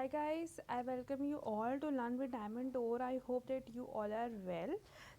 Hi guys, I welcome you all to Learn with Diamond Door. I hope that you all are well.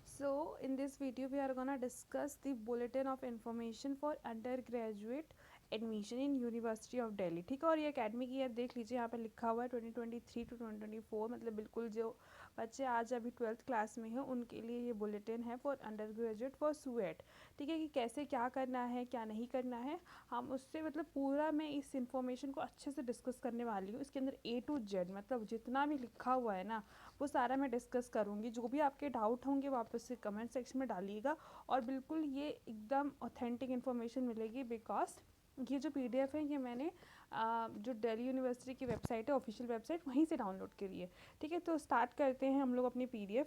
So in this video we are gonna discuss the Bulletin of Information for Undergraduate Admission in University of Delhi. ठीक है, और ये academic year देख लीजिए, यहाँ पे लिखा हुआ है 2023 to 2024, मतलब बिल्कुल जो बच्चे आज अभी 12th क्लास में हैं उनके लिए ये बुलेटिन है for under graduate for sweat. ठीक है, कि कैसे क्या करना है क्या नहीं करना है, हम उससे मतलब पूरा मैं इस इंफॉर्मेशन को अच्छे से डिस्कस करने वाली हूँ। इसके अंदर A to Z मतलब जितना भी लिखा हुआ है ना वो सारा मैं डिस्कस करूँगी। जो भी आपके डाउट होंगे वापस से कमेंट सेक्शन में डालिएगा, और बिल्कुल ये एकदम ऑथेंटिक इन्फॉर्मेशन मिलेगी, बिकॉज ये जो PDF है ये मैंने जो दिल्ली यूनिवर्सिटी की वेबसाइट है, ऑफिशियल वेबसाइट, वहीं से डाउनलोड करी है। ठीक है, तो स्टार्ट करते हैं हम लोग अपनी PDF।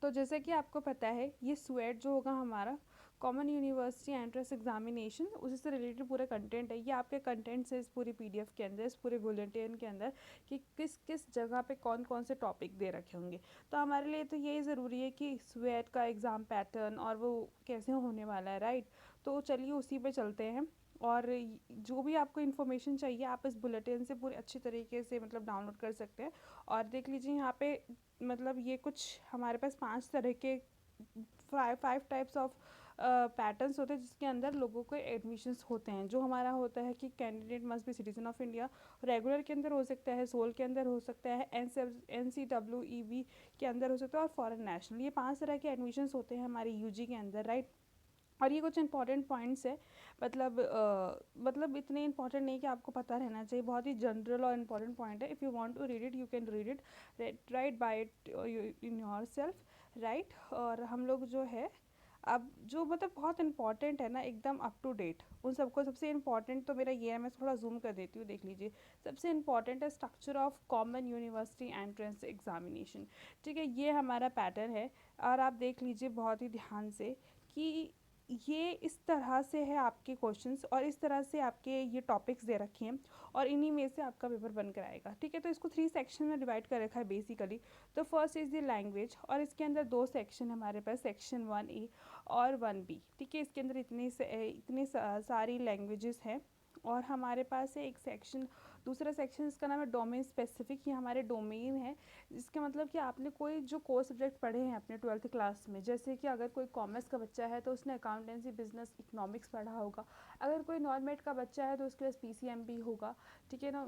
तो जैसे कि आपको पता है ये स्वेट जो होगा हमारा कॉमन यूनिवर्सिटी एंट्रेंस एग्जामिनेशन, उसी से रिलेटेड पूरा कंटेंट है। ये आपके कंटेंट्स है इस पूरी PDF के अंदर, इस पूरे बुलेटिन के अंदर, कि किस किस जगह पे कौन कौन से टॉपिक दे रखे होंगे। तो हमारे लिए तो यही ज़रूरी है कि स्वेट का एग्ज़ाम पैटर्न और वो कैसे होने वाला है, राइट। तो चलिए उसी पे चलते हैं। और जो भी आपको इन्फॉर्मेशन चाहिए आप इस बुलेटिन से पूरे अच्छी तरीके से मतलब डाउनलोड कर सकते हैं। और देख लीजिए यहाँ पे मतलब ये कुछ हमारे पास 5 तरह के फाइव टाइप्स ऑफ पैटर्न्स होते हैं जिसके अंदर लोगों को एडमिशन्स होते हैं। जो हमारा होता है कि candidate must be citizen of India, regular के अंदर हो सकता है, सोल के अंदर हो सकता है, NCWEB के अंदर हो सकता है, और फॉरेन नेशनल। ये 5 तरह के एडमिशन्स होते हैं हमारे UG के अंदर, राइट। और ये कुछ इंपॉर्टेंट पॉइंट्स है, मतलब इतने इंपॉर्टेंट नहीं कि आपको पता रहना चाहिए, बहुत ही जनरल और इम्पॉर्टेंट पॉइंट है। If you want to read it you can read it, write by it in your self, right. और हम लोग जो है अब जो मतलब बहुत इंपॉर्टेंट है ना, एकदम अप टू डेट उन सबको, सबसे इंपॉर्टेंट तो मेरा ये है, मैं थोड़ा जूम कर देती हूँ, देख लीजिए। सबसे इंपॉर्टेंट है structure of common university entrance examination. ठीक है, ये हमारा पैटर्न है। और आप देख लीजिए बहुत ही ध्यान से कि ये इस तरह से है आपके क्वेश्चंस, और इस तरह से आपके ये टॉपिक्स दे रखे हैं, और इन्हीं में से आपका पेपर बन कर आएगा। ठीक है, तो इसको 3 सेक्शन में डिवाइड कर रखा है बेसिकली। तो फर्स्ट इज़ द लैंग्वेज, और इसके अंदर 2 सेक्शन हमारे पास, सेक्शन 1A और 1B। ठीक है, इसके अंदर इतनी सारी लैंग्वेजेस हैं। और हमारे पास है एक सेक्शन, दूसरा सेक्शन इसका नाम है डोमेन स्पेसिफिक। ये हमारे डोमेन है, इसके मतलब कि आपने कोई जो कोर सब्जेक्ट पढ़े हैं अपने 12th क्लास में, जैसे कि अगर कोई कॉमर्स का बच्चा है तो उसने अकाउंटेंसी, बिजनेस, इकोनॉमिक्स पढ़ा होगा। अगर कोई नॉन मेड का बच्चा है तो उसके पास PCMB होगा। ठीक है ना,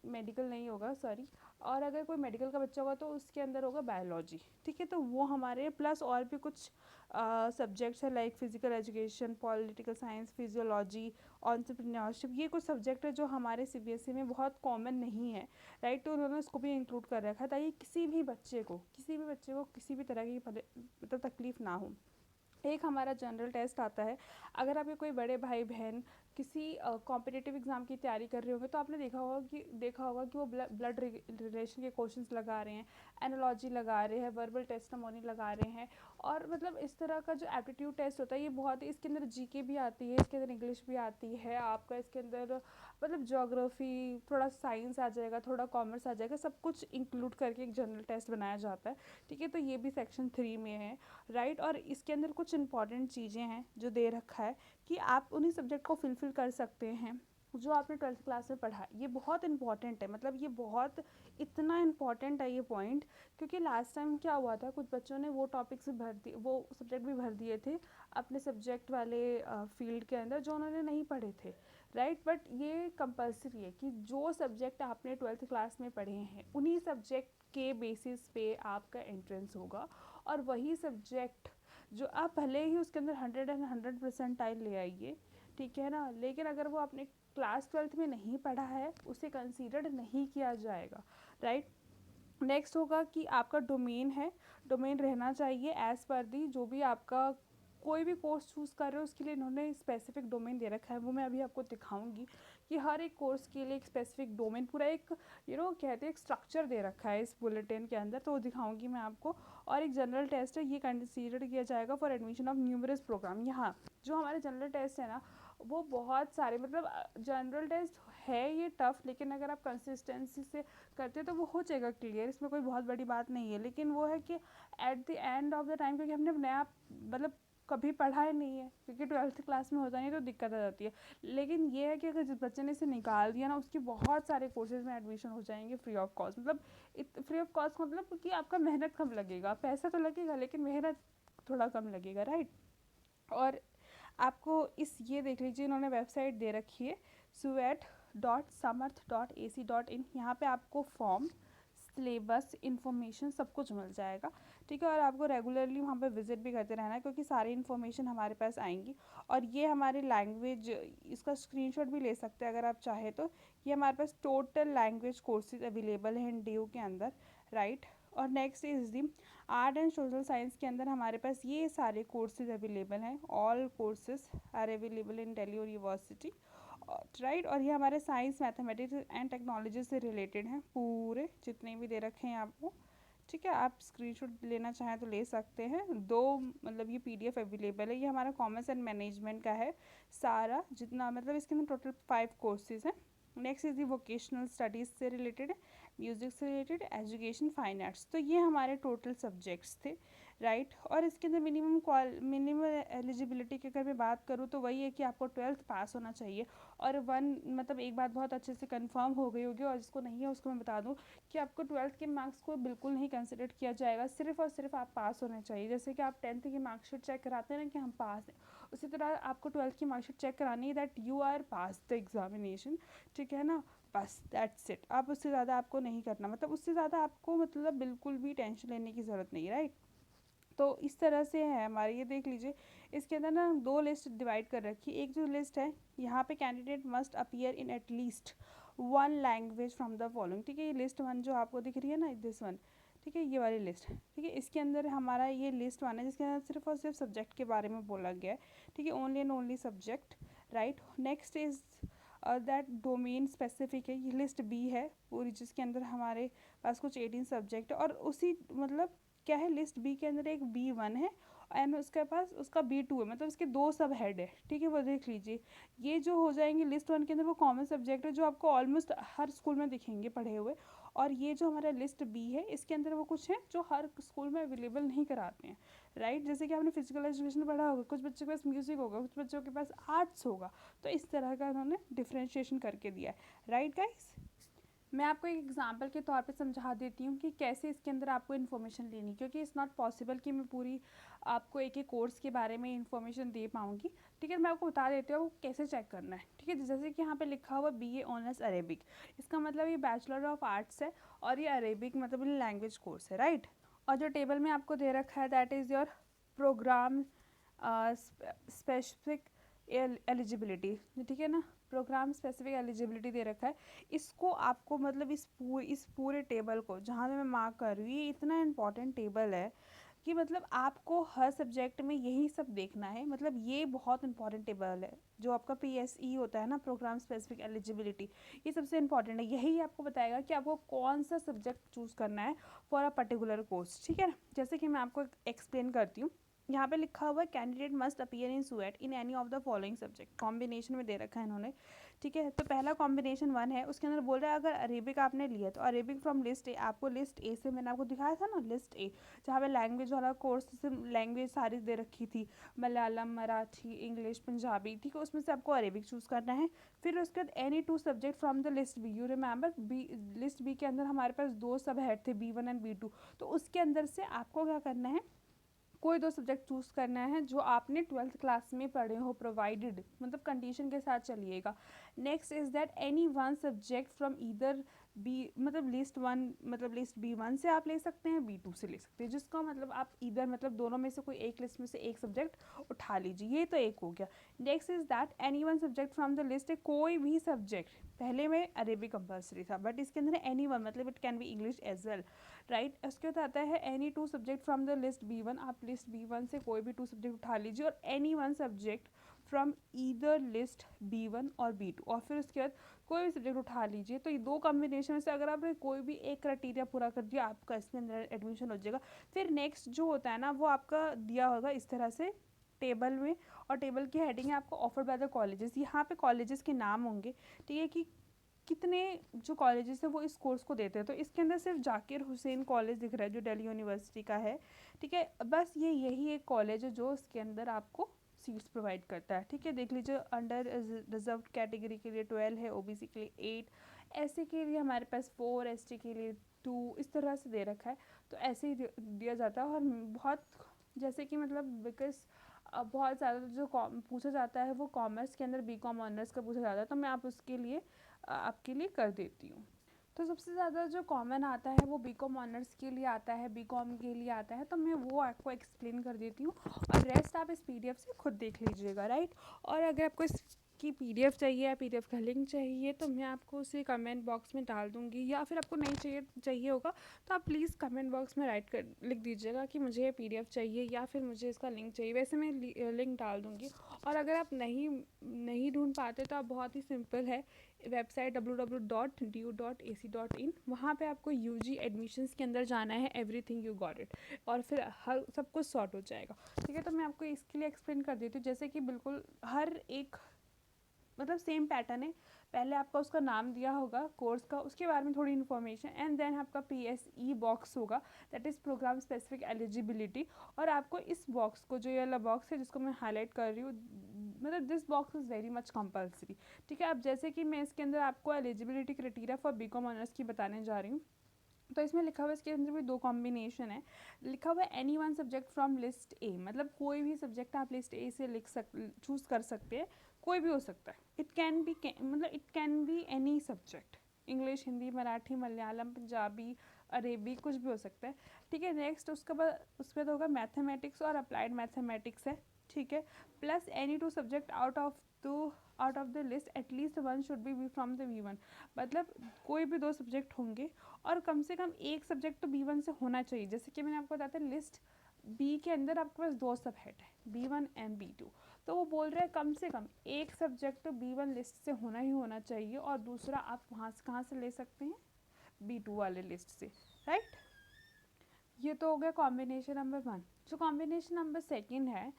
मेडिकल नहीं होगा, सॉरी। और अगर कोई मेडिकल का बच्चा होगा तो उसके अंदर होगा बायोलॉजी। ठीक है, तो वो हमारे प्लस और भी कुछ सब्जेक्ट्स है, like physical education, political science, physiology, entrepreneurship. ये कुछ सब्जेक्ट है जो हमारे CBSE में बहुत कॉमन नहीं है, राइट। तो उन्होंने इसको भी इंक्लूड कर रखा है ताकि किसी भी बच्चे को किसी भी तरह की मतलब तकलीफ ना हो। एक हमारा जनरल टेस्ट आता है। अगर आपके कोई बड़े भाई बहन किसी कॉम्पिटिटिव एग्ज़ाम की तैयारी कर रहे होंगे तो आपने देखा होगा कि वो ब्लड रिलेशन के क्वेश्चंस लगा रहे हैं, एनालॉजी लगा रहे हैं, वर्बल टेस्टिमोनी लगा रहे हैं। और मतलब इस तरह का जो एप्टीट्यूड टेस्ट होता है ये बहुत ही, इसके अंदर GK भी आती है, इसके अंदर इंग्लिश भी आती है आपका, इसके अंदर मतलब ज्योग्राफी, थोड़ा साइंस आ जाएगा, थोड़ा कॉमर्स आ जाएगा, सब कुछ इंक्लूड करके एक जनरल टेस्ट बनाया जाता है। ठीक है, तो ये भी सेक्शन 3 में है, राइट। और इसके अंदर कुछ इंपॉर्टेंट चीज़ें हैं जो दे रखा है कि आप उन्हीं सब्जेक्ट को फिलफिल कर सकते हैं जो आपने 12th क्लास में पढ़ा। ये बहुत इंपॉर्टेंट है, मतलब ये बहुत इतना इंपॉर्टेंट है ये पॉइंट, क्योंकि लास्ट टाइम क्या हुआ था, कुछ बच्चों ने वो टॉपिक्स भी भर दिए, वो सब्जेक्ट भी भर दिए थे अपने सब्जेक्ट वाले फील्ड के अंदर जो उन्होंने नहीं पढ़े थे, राइट। बट ये कंपलसरी है कि जो सब्जेक्ट आपने 12th क्लास में पढ़े हैं उन्हीं सब्जेक्ट के बेसिस पे आपका एंट्रेंस होगा। और वही सब्जेक्ट जो आप भले ही उसके अंदर 100% ले आइए, ठीक है ना, लेकिन अगर वो आपने क्लास 12th में नहीं पढ़ा है उसे कंसीडर्ड नहीं किया जाएगा, राइट। नेक्स्ट होगा कि आपका डोमेन है, डोमेन रहना चाहिए एज़ पर दी, जो भी आपका कोई भी कोर्स चूज़ कर रहे हो उसके लिए इन्होंने स्पेसिफिक डोमेन दे रखा है। वो मैं अभी आपको दिखाऊंगी कि हर एक कोर्स के लिए एक स्पेसिफिक डोमेन, पूरा एक कहते हैं एक स्ट्रक्चर दे रखा है इस बुलेटिन के अंदर, तो वो दिखाऊंगी मैं आपको। और एक जनरल टेस्ट है, ये कंसिडर किया जाएगा for admission of numerous programme. यहाँ जो हमारे जनरल टेस्ट है ना वो बहुत सारे, मतलब जनरल टेस्ट है ये टफ़, लेकिन अगर आप कंसिस्टेंसी से करते तो वो हो जाएगा क्लियर, इसमें कोई बहुत बड़ी बात नहीं है। लेकिन वो है कि at the end of the time, क्योंकि हमने नया मतलब कभी पढ़ा ही नहीं है, क्योंकि 12th क्लास में होता नहीं तो दिक्कत आ जाती है। लेकिन ये है कि अगर जिस बच्चे ने इसे निकाल दिया ना, उसकी बहुत सारे कोर्सेज में एडमिशन हो जाएंगे फ्री ऑफ कॉस्ट। मतलब फ्री ऑफ कॉस्ट मतलब कि आपका मेहनत कम लगेगा, पैसा तो लगेगा लेकिन मेहनत थोड़ा कम लगेगा, राइट। और आपको इस ये देख लीजिए, इन्होंने वेबसाइट दे रखी है suet.samarth.ac.in। यहाँ पे आपको फॉर्म, सिलेबस, इन्फॉर्मेशन सब कुछ मिल जाएगा, ठीक है। और आपको रेगुलरली वहाँ पे विजिट भी करते रहना है, क्योंकि सारी इन्फॉर्मेशन हमारे पास आएंगी। और ये हमारी लैंग्वेज, इसका स्क्रीनशॉट भी ले सकते हैं अगर आप चाहें तो। ये हमारे पास टोटल लैंग्वेज कोर्सेज अवेलेबल हैं इन ड्यू के अंदर, राइट। और next is the art and social science के अंदर हमारे पास ये सारे कोर्सेज अवेलेबल हैं। All courses are available in Delhi University, right. और ये हमारे साइंस, मैथमेटिक्स एंड टेक्नोलॉजी से रिलेटेड हैं पूरे, जितने भी दे रखे हैं आपको, ठीक है। आप स्क्रीनशॉट लेना चाहें तो ले सकते हैं। दो मतलब ये पीडीएफ अवेलेबल है। ये हमारा कॉमर्स एंड मैनेजमेंट का है सारा, जितना मतलब इसके अंदर टोटल 5 कोर्सेज हैं। Next is the vocational studies से रिलेटेड है, म्यूज़िक से रिलेटेड, एजुकेशन, फाइन आर्ट्स। तो ये हमारे टोटल सब्जेक्ट्स थे, राइट। और इसके अंदर मिनिमम एलिजिबिलिटी की अगर मैं बात करूँ तो वही है कि आपको 12th पास होना चाहिए। और मतलब एक बात बहुत अच्छे से कंफर्म हो गई होगी, और जिसको नहीं है उसको मैं बता दूँ कि आपको 12th के मार्क्स को बिल्कुल नहीं कंसिडर किया जाएगा, सिर्फ और सिर्फ आप पास होने चाहिए। जैसे कि आप 10th की मार्कशीट चेक कराते हैं ना कि हम पास हैं, उसी तरह आपको 12th की मार्कशीट चेक करानी है that you are pass the examination, ठीक है ना। बस दैट्स इट। आप उससे ज़्यादा आपको नहीं करना, मतलब उससे ज़्यादा आपको मतलब बिल्कुल भी टेंशन लेने की ज़रूरत नहीं, राइट। तो इस तरह से है हमारी, ये देख लीजिए। इसके अंदर ना 2 लिस्ट डिवाइड कर रखी है। एक जो लिस्ट है यहाँ पे, candidate must appear in at least 1 language from the following, ठीक है। ये लिस्ट 1 जो आपको दिख रही है ना, दिस वन, ठीक है, ये वाली लिस्ट, ठीक है। इसके अंदर हमारा ये लिस्ट 1 है, जिसके अंदर सिर्फ और सिर्फ सब्जेक्ट के बारे में बोला गया है, ठीक है, only and only subject, right. Next is that domain specific है, ये लिस्ट बी है पूरी, जिसके अंदर हमारे पास कुछ 18 सब्जेक्ट है। और उसी मतलब क्या है, लिस्ट बी के अंदर एक B1 है एंड उसके पास उसका B2 है, मतलब इसके 2 सब हेड है, ठीक है। वो देख लीजिए, ये जो हो जाएंगे लिस्ट 1 के अंदर वो कॉमन सब्जेक्ट है जो आपको ऑलमोस्ट हर स्कूल में दिखेंगे पढ़े हुए। और ये जो हमारा लिस्ट बी है, इसके अंदर वो कुछ है जो हर स्कूल में अवेलेबल नहीं कराते हैं, राइट। जैसे कि आपने फिजिकल एजुकेशन पढ़ा होगा, कुछ बच्चों के पास म्यूजिक होगा, कुछ बच्चों के पास आर्ट्स होगा। तो इस तरह का उन्होंने डिफ्रेंशिएशन करके दिया है, राइट गाइस। मैं आपको एक एग्जांपल के तौर पे समझा देती हूँ कि कैसे इसके अंदर आपको इन्फॉर्मेशन लेनी, क्योंकि इट्स नॉट पॉसिबल कि मैं पूरी आपको एक एक कोर्स के बारे में इन्फॉर्मेशन दे पाऊँगी, ठीक है। मैं आपको बता देती हूँ आपको कैसे चेक करना है, ठीक है। जैसे कि यहाँ पे लिखा हुआ BA ऑनर्स अरेबिक, इसका मतलब ये बैचलर ऑफ आर्ट्स है, और ये अरेबिक मतलब लैंग्वेज कोर्स है, राइट। और जो टेबल में आपको दे रखा है that is your programme specific eligibility, ठीक है ना। प्रोग्राम स्पेसिफिक एलिजिबिलिटी दे रखा है। इसको आपको मतलब इस पूरे टेबल को जहाँ पे मैं मार्क कर रही हूँ, ये इतना इंपॉर्टेंट टेबल है कि मतलब आपको हर सब्जेक्ट में यही सब देखना है। मतलब ये बहुत इंपॉर्टेंट टेबल है, जो आपका PSE होता है ना, प्रोग्राम स्पेसिफिक एलिजिबिलिटी, ये सबसे इंपॉर्टेंट है। यही आपको बताएगा कि आपको कौन सा सब्जेक्ट चूज़ करना है फॉर अ पर्टिकुलर कोर्स, ठीक है ना। जैसे कि मैं आपको एक्सप्लेन करती हूँ। यहाँ पे लिखा हुआ है candidate must appear in CUET in any of the following subject, combination में दे रखा है इन्होंने, ठीक है। तो पहला कॉम्बिनेशन 1 है, उसके अंदर बोल रहा है अगर अरेबिक आपने लिया तो अरेबिक फ्रॉम लिस्ट ए, आपको लिस्ट ए से, मैंने आपको दिखाया था ना लिस्ट ए, जहाँ पे लैंग्वेज वाला कोर्स से लैंग्वेज सारी दे रखी थी, मलयालम, मराठी, इंग्लिश, पंजाबी, ठीक है। उसमें से आपको अरेबिक चूज़ करना है। फिर उसके बाद any 2 subject from the list B, you remember list B के अंदर हमारे पास 2 सब हेड थे, B1 एंड B2। तो उसके अंदर से आपको क्या करना है, कोई 2 सब्जेक्ट चूज़ करना है जो आपने 12th क्लास में पढ़े हो, प्रोवाइडेड, मतलब कंडीशन के साथ चलिएगा। Next is that any 1 subject from either be, मतलब लिस्ट 1 मतलब लिस्ट B1 से आप ले सकते हैं, B2 से ले सकते हैं, जिसका मतलब आप इधर मतलब दोनों में से कोई एक लिस्ट में से एक सब्जेक्ट उठा लीजिए, ये तो एक हो गया। Next is that any 1 subject from the list, कोई भी सब्जेक्ट, पहले में अरेबिक कंपल्सरी था बट इसके अंदर एनी 1 मतलब it can be English as well, right. उसके बाद आता है any 2 subject from the list B1, आप लिस्ट B1 से कोई भी 2 सब्जेक्ट उठा लीजिए, और any 1 subject from either list B1 और B2, और फिर उसके बाद कोई भी सब्जेक्ट उठा लीजिए। तो ये 2 कॉम्बिनेशन से अगर आपने कोई भी एक क्राइटेरिया पूरा कर दिया, आपका इसके अंदर एडमिशन हो जाएगा। फिर नेक्स्ट जो होता है ना, वो आपका दिया होगा इस तरह से टेबल में, और टेबल की हेडिंग है आपको ऑफर्ड बाय द कॉलेजेस, यहाँ पे कॉलेजेस के नाम होंगे, ठीक है, कि कितने जो कॉलेजेस है वो इस कोर्स को देते हैं। तो इसके अंदर सिर्फ जाकिर हुसैन कॉलेज दिख रहा है जो दिल्ली यूनिवर्सिटी का है, ठीक है। बस यही एक कॉलेज है जो इसके अंदर आपको सीट्स प्रोवाइड करता है, ठीक है। देख लीजिए, अंडर रिजर्व कैटेगरी के लिए 12 है, ओबीसी के लिए 8, एससी के लिए हमारे पास 4, एसटी के लिए 2, इस तरह से दे रखा है। तो ऐसे ही दिया जाता है। और बहुत जैसे कि मतलब बिकॉज बहुत ज़्यादा जो पूछा जाता है वो कॉमर्स के अंदर बीकॉम ऑनर्स का पूछा जाता है, तो मैं आप उसके लिए आपके लिए कर देती हूँ। तो सबसे ज़्यादा जो कॉमन आता है वो बीकॉम ऑनर्स के लिए आता है, बीकॉम के लिए आता है, तो मैं वो आपको एक्सप्लेन कर देती हूँ और रेस्ट आप इस पीडीएफ से खुद देख लीजिएगा, राइट। और अगर आपको इसकी पीडीएफ चाहिए या पीडीएफ का लिंक चाहिए तो मैं आपको उसे कमेंट बॉक्स में डाल दूँगी, या फिर आपको नहीं चाहिए होगा तो आप प्लीज़ कमेंट बॉक्स में लिख दीजिएगा कि मुझे ये पीडीएफ चाहिए या फिर मुझे इसका लिंक चाहिए। वैसे मैं लिंक डाल दूँगी। और अगर आप नहीं ढूंढ पाते तो आप बहुत ही सिंपल है, वेबसाइट www.du.ac.in, वहाँ पे आपको यूजी एडमिशन्स के अंदर जाना है, एवरीथिंग यू गॉट इट, और फिर हर सब कुछ सॉर्ट हो जाएगा, ठीक है। तो मैं आपको इसके लिए एक्सप्लेन कर देती हूँ, जैसे कि बिल्कुल हर एक मतलब सेम पैटर्न है। पहले आपका उसका नाम दिया होगा कोर्स का, उसके बारे में थोड़ी इन्फॉर्मेशन, एंड देन आपका PSE बॉक्स होगा, that is programme specific eligibility. और आपको इस बॉक्स को, जो ये वाला बॉक्स है जिसको मैं हाईलाइट कर रही हूँ, मतलब this box is very much compulsory, ठीक है। अब जैसे कि मैं इसके अंदर आपको eligibility criteria for BCom honours की बताने जा रही हूँ। तो इसमें लिखा हुआ है, इसके अंदर भी 2 कॉम्बिनेशन है। लिखा हुआ है any one subject from list A, मतलब कोई भी सब्जेक्ट आप लिस्ट ए से चूज़ कर सकते हैं, कोई भी हो सकता है। इट कैन बी मतलब it can be any subject, English, Hindi, Marathi, Malayalam, Punjabi, अरेबी, कुछ भी हो सकता है, ठीक है। नेक्स्ट उसके बाद होगा मैथमेटिक्स और अप्लाइड मैथमेटिक्स है, ठीक है। Plus any 2 subject out of the list at least one should be from the V1, मतलब कोई भी 2 सब्जेक्ट होंगे और कम से कम एक सब्जेक्ट तो B1 से होना चाहिए। जैसे कि मैंने आपको बताया था, लिस्ट बी के अंदर आपके पास 2 सब हेड है, B1 एंड B2, तो वो बोल रहे हैं कम से कम एक सब्जेक्ट तो B1 लिस्ट से होना ही होना चाहिए, और दूसरा आप वहाँ से कहाँ से ले सकते हैं, B2 वाले लिस्ट से, राइट। ये तो हो गया कॉम्बिनेशन नंबर 1। जो कॉम्बिनेशन नंबर 2 है,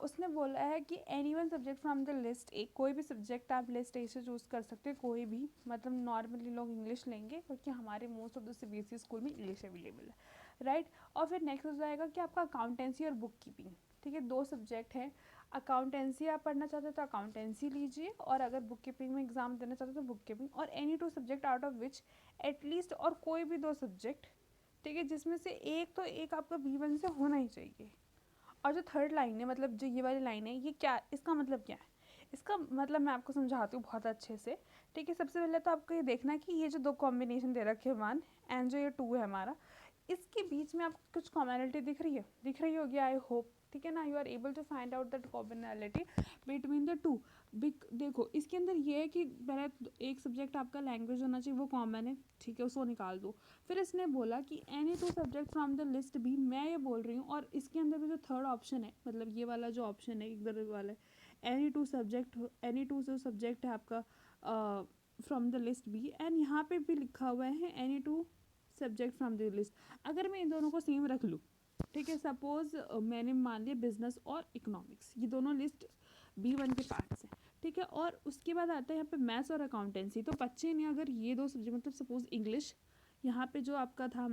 उसने बोला है कि any one subject from the list A, कोई भी सब्जेक्ट आप लिस्ट ए से चूज़ कर सकते हैं, कोई भी, मतलब नॉर्मली लोग इंग्लिश लेंगे क्योंकि हमारे most of the CBSE school में इंग्लिश अवेलेबल है, राइट। और फिर नेक्स्ट हो जाएगा कि आपका अकाउंटेंसी और बुक कीपिंग, ठीक है, 2 सब्जेक्ट हैं। अकाउंटेंसी आप पढ़ना चाहते हो तो अकाउंटेंसी लीजिए, और अगर बुक कीपिंग में एग्जाम देना चाहते हो तो बुक कीपिंग, और any 2 subject out of which at least, और कोई भी 2 सब्जेक्ट, ठीक है, जिसमें से एक आपका B1 से होना ही चाहिए। और जो थर्ड लाइन है, मतलब जो ये वाली लाइन है, ये क्या, इसका मतलब क्या है? इसका मतलब मैं आपको समझाती हूँ बहुत अच्छे से, ठीक है। सबसे पहले तो आपको ये देखना है कि ये जो 2 कॉम्बिनेशन दे रखे हैं 1 एंड जो ये 2 है हमारा, इसके बीच में आपको कुछ कॉमनलिटी दिख रही होगी, आई होप, ठीक है ना। You are able to find out that commonality between the 2। देखो इसके अंदर ये है कि पहले एक सब्जेक्ट आपका लैंग्वेज होना चाहिए, वो कॉमन है, ठीक है, उसको निकाल दो। फिर इसने बोला कि any 2 subject from the list B, मैं ये बोल रही हूँ, और इसके अंदर भी जो थर्ड ऑप्शन है, मतलब ये वाला जो ऑप्शन है इधर वाला, एनी टू जो सब्जेक्ट है आपका from the list B, and यहाँ पे भी लिखा हुआ है any 2 subject from the list. अगर मैं इन दोनों को सेम रख लूँ, ठीक है, सपोज मैंने मान लिया बिजनेस और इकोनॉमिक्स, ये दोनों लिस्ट B1 के पार्ट्स हैं, ठीक है। और उसके बाद आता है यहाँ पे मैथ्स और अकाउंटेंसी। तो बच्चे ने अगर ये 2 सब्जेक्ट, मतलब सपोज इंग्लिश, यहाँ पे जो आपका था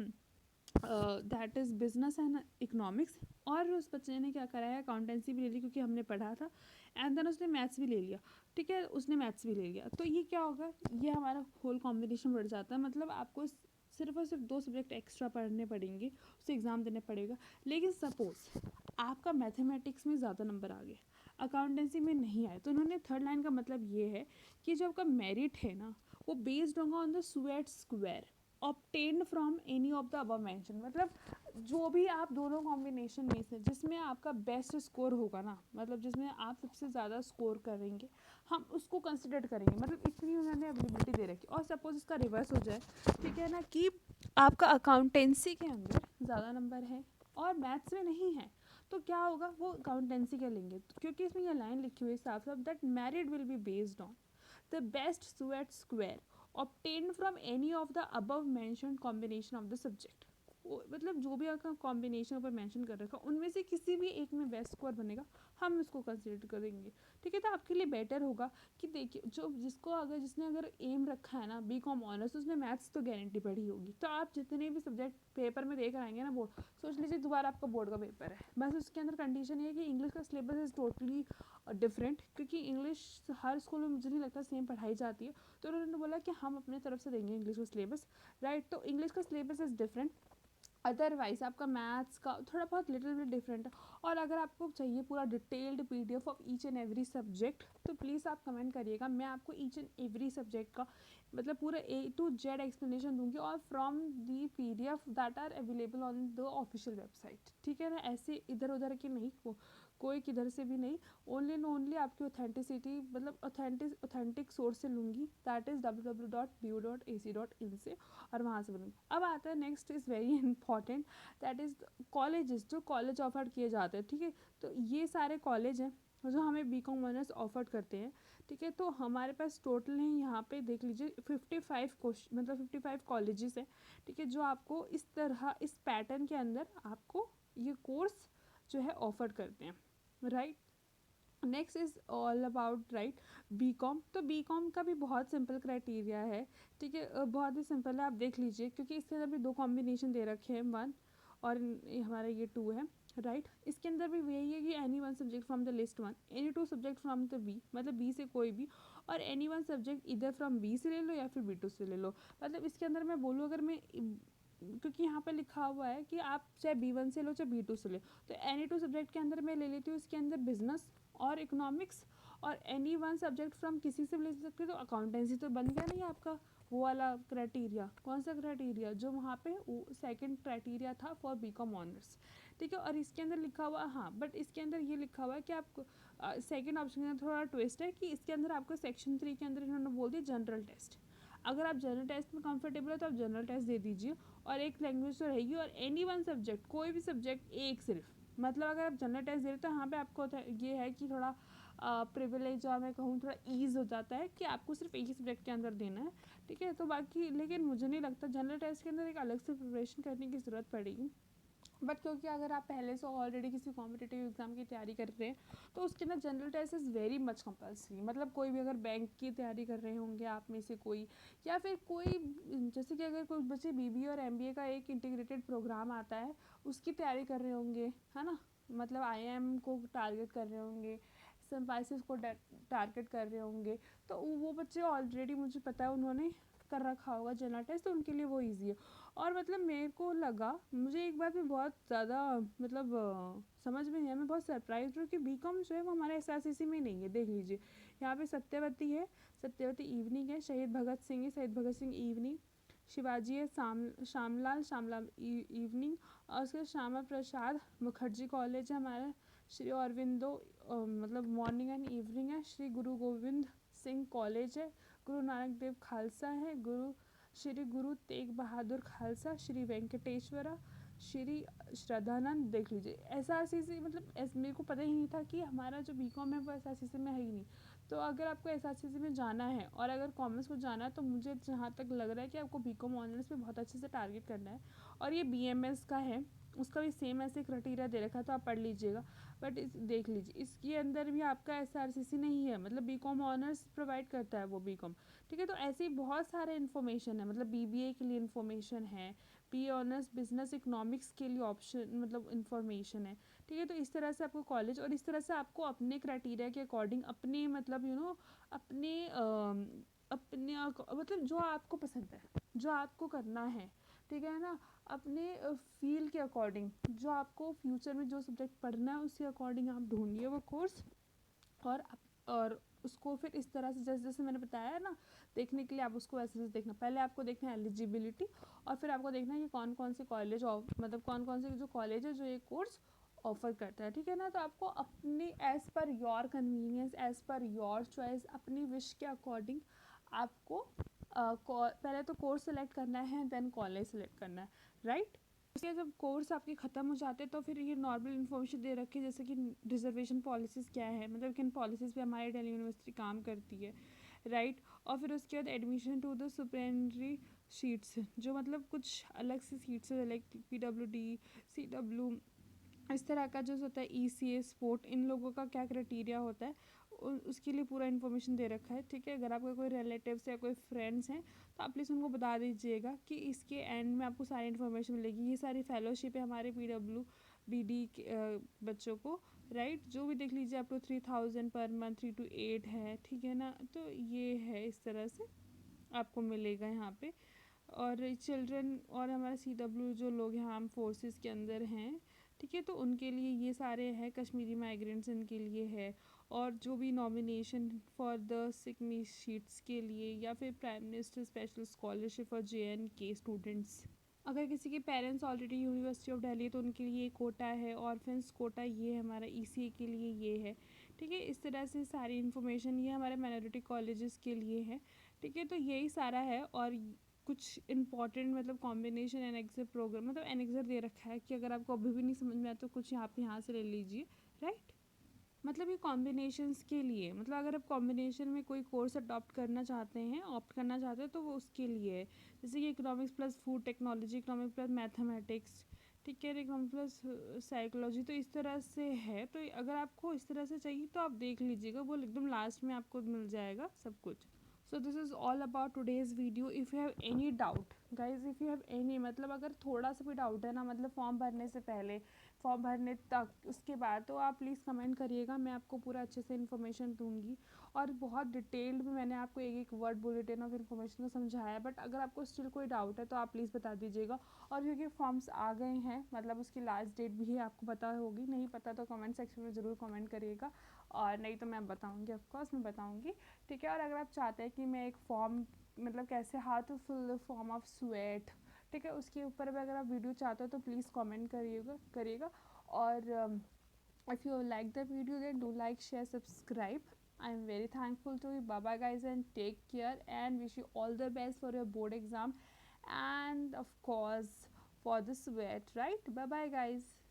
that is business and economics, और उस बच्चे ने क्या करा है, अकाउंटेंसी भी ले ली क्योंकि हमने पढ़ा था, एंड देन उसने मैथ्स भी ले लिया, ठीक है, उसने मैथ्स भी ले लिया। तो ये क्या होगा, ये हमारा होल कॉम्बिनेशन बढ़ जाता है, मतलब आपको सिर्फ और सिर्फ 2 सब्जेक्ट एक्स्ट्रा पढ़ने पड़ेंगे, उसे एग्ज़ाम देने पड़ेगा। लेकिन सपोज आपका मैथमेटिक्स में ज़्यादा नंबर आ गए, अकाउंटेंसी में नहीं आए, तो उन्होंने थर्ड लाइन का मतलब ये है कि जो आपका मेरिट है ना, वो बेस्ड होगा on the sweat square obtained from any of the above mention, मतलब जो भी आप दोनों कॉम्बिनेशन में से जिसमें आपका बेस्ट स्कोर होगा ना, मतलब जिसमें आप सबसे ज़्यादा स्कोर करेंगे, हम उसको कंसिडर करेंगे, मतलब इतनी उन्होंने अवेलेबिलिटी दे रखी। और सपोज इसका रिवर्स हो जाए, ठीक है ना, कि आपका अकाउंटेंसी के अंदर ज़्यादा नंबर है और मैथ्स में नहीं है, तो क्या होगा, वो अकाउंटेंसी का लेंगे, क्योंकि इसमें यह लाइन लिखी हुई है साफ साफ, that merit will be based on the best sweat square obtained from any of the above mentioned combination of the subject। मतलब जो भी आपका कॉम्बिनेशन ऊपर मेंशन कर रखा उनमें से किसी भी एक में बेस्ट स्कोर बनेगा हम उसको कंसिडर करेंगे। ठीक है, तो आपके लिए बेटर होगा कि देखिए जो जिसने अगर एम रखा है ना बीकॉम ऑनर्स, उसने मैथ्स तो गारंटी पढ़ी होगी। तो आप जितने भी सब्जेक्ट पेपर में देख आएंगे ना बोर्ड, सोच लीजिए दोबारा आपका बोर्ड का पेपर है, बस उसके अंदर कंडीशन ये है कि इंग्लिश का सिलेबस इज़ टोटली डिफरेंट, क्योंकि इंग्लिश हर स्कूल में मुझे नहीं लगता सेम पढ़ाई जाती है। तो उन्होंने बोला कि हम अपने तरफ से देंगे इंग्लिश का सिलेबस, राइट। तो इंग्लिश का सिलेबस इज़ डिफरेंट, अदरवाइज आपका मैथ्स का थोड़ा बहुत लिटिल बिट डिफरेंट है। और अगर आपको चाहिए पूरा detailed PDF of each and every subject, तो प्लीज़ आप कमेंट करिएगा, मैं आपको ईच एंड एवरी सब्जेक्ट का मतलब पूरा ए टू जेड एक्सप्लेनेशन दूंगी, और from the PDF that are available on the official website. ठीक है ना, ऐसे इधर उधर के नहीं, कोई किधर से भी नहीं, ओनली एंड ओनली आपकी ऑथेंटिसिटी मतलब ऑथेंटिक सोर्स से लूँगी, दैट इज़ www.bu.ac.in से, और वहाँ से बनूँगी। अब आता है next is very important, that is colleges, जो कॉलेज ऑफर किए जाते हैं। ठीक है, तो ये सारे कॉलेज हैं जो हमें बीकॉम ऑनर्स ऑफर करते हैं। ठीक है, तो हमारे पास टोटल है यहाँ पे देख लीजिए 55 क्वेश्चन मतलब 55 कॉलेजेस हैं। ठीक है, जो आपको इस तरह इस पैटर्न के अंदर आपको ये कोर्स जो है ऑफर करते हैं, right. Next is all about right BCom. तो बीकॉम का भी बहुत सिंपल क्राइटेरिया है। ठीक है, बहुत ही सिंपल है, आप देख लीजिए, क्योंकि इसके अंदर भी दो कॉम्बिनेशन दे रखे हैं, वन और हमारा ये टू है, राइट। इसके अंदर भी यही है कि any one subject from the list one, any two subject from the B, मतलब बी से कोई भी, और एनी वन सब्जेक्ट इधर फ्रॉम बी से ले लो या फिर बी टू से ले लो। मतलब इसके अंदर मैं बोलूँ अगर मैं, क्योंकि यहाँ पे लिखा हुआ है कि आप चाहे B1 से लो चाहे B2 से लो, तो एनी टू सब्जेक्ट के अंदर मैं ले लेती हूँ इसके अंदर बिजनेस और इकोनॉमिक्स, और एनी वन सब्जेक्ट फ्रॉम किसी से भी ले सकते हो। तो अकाउंटेंसी तो बन गया नहीं आपका वो वाला क्राइटेरिया, कौन सा क्राइटेरिया जो वहाँ पे सेकंड क्राइटेरिया था फॉर बीकॉम ऑनर्स। ठीक है, और इसके अंदर लिखा हुआ, हाँ बट इसके अंदर ये लिखा हुआ है कि आप सेकंड ऑप्शन के अंदर थोड़ा ट्विस्ट है कि इसके अंदर आपको सेक्शन 3 के अंदर इन्होंने बोल दिया जनरल टेस्ट। अगर आप जनरल टेस्ट में कंफर्टेबल हो तो आप जनरल टेस्ट दे दीजिए, और एक लैंग्वेज तो रहेगी, और एनी वन सब्जेक्ट कोई भी सब्जेक्ट एक सिर्फ, मतलब अगर आप जनरल टेस्ट दे रहे तो यहाँ पे आपको ये है कि थोड़ा प्रिविलेज, और मैं कहूँ थोड़ा ईज हो जाता है कि आपको सिर्फ एक ही सब्जेक्ट के अंदर देना है। ठीक है, तो बाकी लेकिन मुझे नहीं लगता जनरल टेस्ट के अंदर एक अलग से प्रिपरेशन करने की ज़रूरत पड़ेगी। बट क्योंकि अगर आप पहले से ऑलरेडी किसी कॉम्पिटिटिव एग्जाम की तैयारी कर रहे हैं तो उसके अंदर general test is very much compulsory. मतलब कोई भी अगर बैंक की तैयारी कर रहे होंगे आप में से कोई, या फिर कोई जैसे कि अगर कोई बच्चे बीबीए और एमबीए का एक इंटीग्रेटेड प्रोग्राम आता है उसकी तैयारी कर रहे होंगे, है ना, मतलब आईआईएम को टारगेट कर रहे होंगे, सिम्बायोसिस को टारगेट कर रहे होंगे, तो वो बच्चे ऑलरेडी मुझे पता है उन्होंने कर रखा होगा जनरल टेस्ट, तो उनके लिए वो ईजी है। और मतलब मेरे को लगा, मुझे एक बात में बहुत ज़्यादा मतलब समझ में नहीं आया, मैं बहुत सरप्राइज हूँ कि बीकॉम जो है वो हमारे एसआरसीसी में नहीं है। देख लीजिए यहाँ पे सत्यवती है, सत्यवती इवनिंग है, शहीद भगत सिंह है, शहीद भगत सिंह इवनिंग, शिवाजी है, श्यामलाल इवनिंग, और उसके श्यामा प्रसाद मुखर्जी कॉलेज है हमारा, श्री अरविंदो मतलब मॉर्निंग एंड इवनिंग है, श्री गुरु गोविंद सिंह कॉलेज है, गुरु नानक देव खालसा है, श्री गुरु तेग बहादुर खालसा, श्री वेंकटेश्वरा, श्री श्रद्धानंद। देख लीजिए एसआरसीसी, मतलब मेरे को पता ही नहीं था कि हमारा जो बीकॉम है वो एसआरसीसी में है ही नहीं। तो अगर आपको एसआरसीसी में जाना है और अगर कॉमर्स को जाना है तो मुझे जहाँ तक लग रहा है कि आपको बीकॉम ऑनर्स में बहुत अच्छे से टारगेट करना है। और ये बीएमएस का है, उसका भी सेम ऐसे क्राइटेरिया दे रखा है, तो आप पढ़ लीजिएगा। बट देख लीजिए इसके अंदर भी आपका एसआरसीसी नहीं है, मतलब बीकॉम ऑनर्स प्रोवाइड करता है वो बीकॉम। ठीक है, तो ऐसे ही बहुत सारे इन्फॉर्मेशन है, मतलब बीबीए के लिए इन्फॉर्मेशन है, बी ऑनर्स बिजनेस इकोनॉमिक्स के लिए ऑप्शन मतलब इन्फॉर्मेशन है। ठीक है, तो इस तरह से आपको कॉलेज, और इस तरह से आपको अपने क्राइटेरिया के अकॉर्डिंग अपने मतलब अपने मतलब जो आपको पसंद है, जो आपको करना है, ठीक है ना, अपने फील्ड के अकॉर्डिंग, जो आपको फ्यूचर में जो सब्जेक्ट पढ़ना है उसके अकॉर्डिंग आप ढूंढिए वो कोर्स। और उसको फिर इस तरह से जैसे जैसे मैंने बताया है ना, देखने के लिए आप उसको वैसे जैसे देखना, पहले आपको देखना है एलिजिबिलिटी, और फिर आपको देखना है कि कौन कौन से कॉलेज मतलब कौन कौन से जो कॉलेज है जो ये कोर्स ऑफर करता है। ठीक है ना, तो आपको अपने as per your convenience, as per your choice, अपनी विश के अकॉर्डिंग आपको पहले तो कोर्स सेलेक्ट करना है, देन कॉलेज सेलेक्ट करना है, राइट। इसलिए जब कोर्स आपके ख़त्म हो जाते हैं तो फिर ये नॉर्मल इन्फॉर्मेशन दे रखी है, जैसे कि रिजर्वेशन पॉलिसीज़ क्या है, मतलब किन पॉलिसीज़ पे हमारी दिल्ली यूनिवर्सिटी काम करती है, राइट। और फिर उसके बाद एडमिशन टू द सुपरेंडरी शीट्स जो मतलब कुछ अलग से शीट्स है, लाइक PWD, CW, इस तरह का जो होता है, ECA स्पोर्ट, इन लोगों का क्या क्राइटेरिया होता है उसके लिए पूरा इन्फॉर्मेशन दे रखा है। ठीक है, अगर आपके कोई रिलेटिव्स या कोई फ्रेंड्स हैं तो आप प्लीज़ उनको बता दीजिएगा कि इसके एंड में आपको सारी इन्फॉर्मेशन मिलेगी। ये सारी फेलोशिप है हमारे PWBD के बच्चों को, राइट। जो भी देख लीजिए, आप तो 3000 पर मंथ, 3 to 8 है, ठीक है ना। तो ये है, इस तरह से आपको मिलेगा यहाँ पे। और चिल्ड्रन और हमारा CW जो लोग हैं आर्म फोर्सेस के अंदर हैं, ठीक है, तो उनके लिए ये सारे हैं। कश्मीरी माइग्रेंट्स इनके लिए है। और जो भी नॉमिनेशन फॉर द सिकमी शीट्स के लिए, या फिर prime minister special scholarship for JNK students, अगर किसी के parents already university of Delhi, तो उनके लिए कोटा है। ऑर्फेंस कोटा ये हमारा ECA के लिए ये है। ठीक है, इस तरह से सारी इन्फॉर्मेशन ये हमारे माइनॉरिटी कॉलेजेस के लिए है। ठीक है, तो यही सारा है। और कुछ इंपॉर्टेंट मतलब कॉम्बिनेशन एनेक्सर प्रोग्राम, मतलब एनेक्सर दे रखा है कि अगर आपको अभी भी नहीं समझ में आया तो कुछ यहाँ पे यहाँ से ले लीजिए, राइट। मतलब ये कॉम्बिनेशंस के लिए, मतलब अगर आप कॉम्बिनेशन में कोई कोर्स अडॉप्ट करना चाहते हैं, ऑप्ट करना चाहते हैं, तो वो उसके लिए है। जैसे कि economics plus food technology, economics plus mathematics, ठीक है, इकोनॉमिक्स प्लस साइकोलॉजी, तो इस तरह से है। तो अगर आपको इस तरह से चाहिए तो आप देख लीजिएगा, वो एकदम लास्ट में आपको मिल जाएगा सब कुछ। So this is all about today's video. If you have any doubt guys, if you have any, मतलब अगर थोड़ा सा भी डाउट है ना, मतलब फॉर्म भरने से पहले, फॉर्म भरने तक, उसके बाद, तो आप प्लीज़ कमेंट करिएगा। मैं आपको पूरा अच्छे से इन्फॉर्मेशन दूंगी। और बहुत डिटेल्ड में मैंने आपको एक एक वर्ड बुलेटिन ऑफ इन्फॉर्मेशन को समझाया है। बट अगर आपको स्टिल कोई डाउट है तो आप प्लीज़ बता दीजिएगा। और क्योंकि फॉर्म्स आ गए हैं, मतलब उसकी लास्ट डेट भी है, आपको पता होगी। नहीं पता तो कमेंट सेक्शन में ज़रूर कमेंट करिएगा, और नहीं तो मैं बताऊँगी, ऑफकोर्स मैं बताऊँगी। ठीक है, और अगर आप चाहते हैं कि मैं एक फॉर्म, मतलब कैसे how to fill the form of स्वेट, ठीक है, उसके ऊपर भी अगर आप वीडियो चाहते हो तो प्लीज़ कमेंट करिएगा। और if you like the video, then do like, share, subscribe. I am very thankful to you. Bye bye guys, and take care, and wish you all the best for your board exam, and of course for the sweat, right? Bye bye guys.